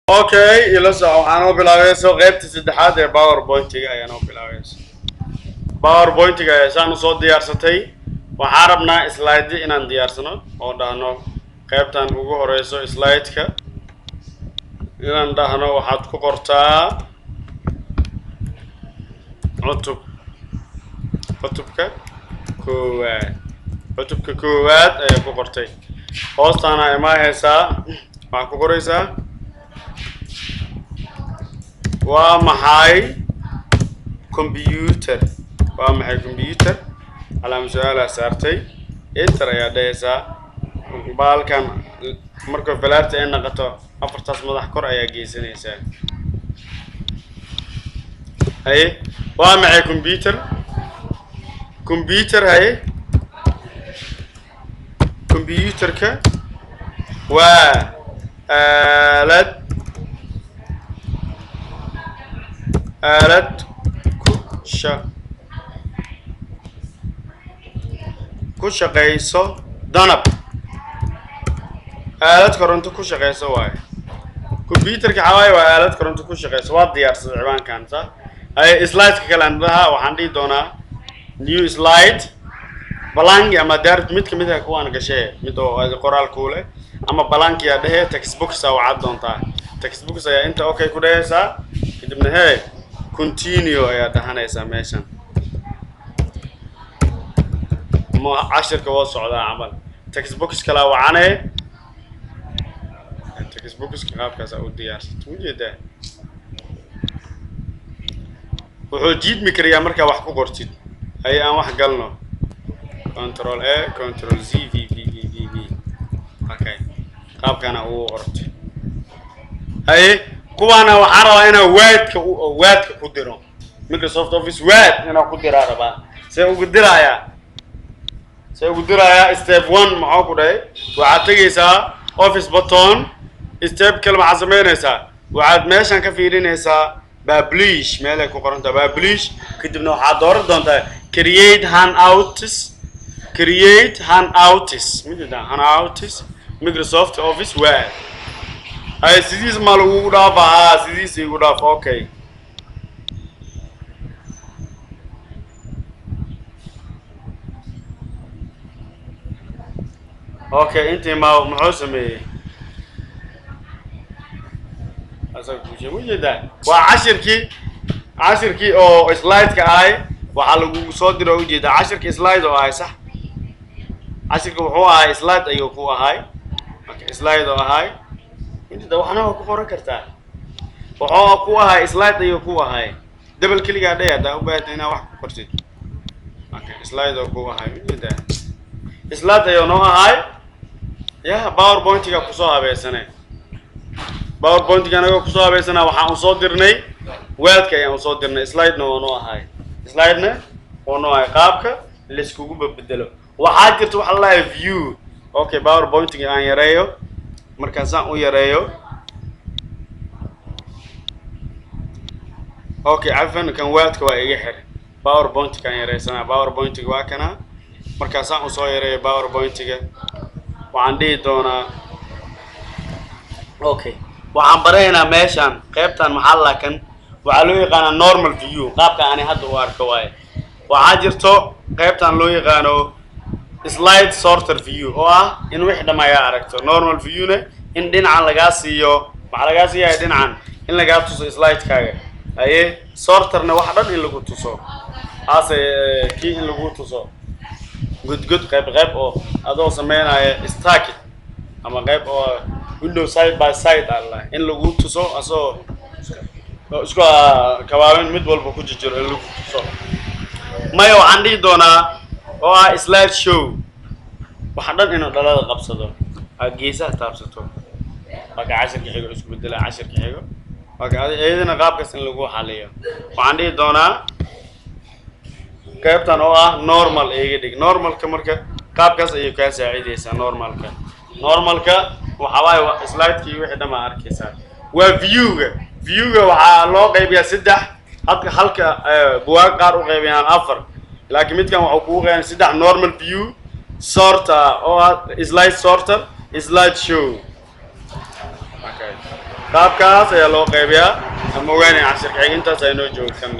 Okay, ila soo waxaan bilaabeyso qaybta saddexaad ee PowerPoint-ga ayaan bilaabeyso. PowerPoint-ga ayaan soo diyaarsatay. Waxaan rabnaa slide inaan diyaarsano oo dhahno qaybtan ugu horeyso slide-ka. Inaan dhahno waxaad ku qortaa cutubka koowaad ayaa ku qortay. Hoostana ima haysaa waxaa ku qoraysaa waa maxay computer على مسؤولة سارتي إنتر يا ديسا بالكان مركو فلارت إن قطع أفرطاس مضحكور أيا جيسنيسا هاي وامعي كمبيوتر هاي كمبيوتر كا و آلة كشقيسو دنب آلة كورنتو كشقيسو واي كمبيوتر كحواي وآلة كورنتو كشقيسو واد ديارس العبان كان صح هاي سلايد كلام لها وعندي دونا نيو سلايد بلانك أما دارت ميت كميتها كوان كشيء ميتو هذا قرال كوله أما بلانك يا ده تكست بوكس أو عاد دونتا تكست بوكس يا أنت أوكي كده سا كده هاي continue يا دهنا يسميشن ما 10 كواس على عمل تكست بوكس كلا وعناه تكست بوكس كلاب كذا وديار توجد وحجيد مكريا مركا وحكو قرتيد هاي أنا واحد قالنا كنترول A كنترول Z في أوكي قاب كان هو قرتي هاي كوانا وحرا هنا واد كقدرهم مايكروسوفت اوفيس واد هنا قدرها ربا سيقدرها ستيب 1 معاكو ده وعاد تجيسا اوفيس بطون ستيب كلمة عزمينيسا وعاد ماشان كفيرينيسا بابليش مالك وقرنتا بابليش كتبنا waxaa dooran doontaa create handouts midda handouts Microsoft Office Word ay sidiis ma lagu dhaafaa sidiis igu dhaaf okay okay انت ما محوسمي اسا كوجي وجدا وعشركي او سلايد كاي waxa lagu soo diro ujeeda 10 slide oo ay sax 10 wuxuu ahaa slide ayuu ku ahay okay slide oo ahay inta waxna ku qoran kartaa wuxuu ku ahay slide ayuu ku ahay double click aad u baahan inaad wax ku qortid okay slide oo ku ahay ujeeda slide ayuu noo ahay ya PowerPoint-ga ku soo habeesanay PowerPoint-ga anaga ku soo habeesanaa waxaan u soo dirnay wordka ayaan u soo dirnay slide-na oo noo ahay slide-na oo noo ahay qaabka la iskugu bedelo waxaa jirta wax la view okay PowerPoint-ga aan yareeyo markaasaan u yareeyo okay afan kan wordka waa iga xir PowerPoint-ka aan yareysana PowerPoint-ga waa kana markaasaan u soo yareeyo PowerPoint-ga waxaan dhihi doonaa okay waxaan bareynaa meeshan qaybtan maxaa la kan waxa loo yaqaan normal view qaabka aan hadda u arko waay waxa jirto qaybtan loo yaqaan slide sorter view oo ah in wixii dhamaya aragto normal view-na in dhinacan laga siiyo waxa laga siiyaa dhinacan in laga tuso slide-kaaga aye sorterna wax dhan in lagu tuso aase kii in lagu tuso good qayb oo adoo sameynaya stack ama qayb oo window side by side alla in lagu tuso asoo isku kawaabin mid walba ku jiro in lagu tuso mayo waxaan dhihi doonaa oo ah slide show waxa dhan inuu dhalada qabsado geesaha taabsato waxa 10 xigo isku bedela 10 xigo waxa ayadana qaabkaas in lagu xaliyo waxaan dhihi doonaa qaybtan oo ah normal eega dhig normalka marka qaabkaas ayuu ka saacideysaa normalka waxa waay slide-kii wixii dhama arkaysaa waa view-ga waxa loo qaybiyaa 3 halka buugaag qaar u qaybiyaan 4 laakiin midkan waxa uu qeybiyaan 3 normal view sorter or slide sorter slide show okay qaabkaas ayaa loo qaybiyaa ama ogaanay casharka intaas ay noo joogtaan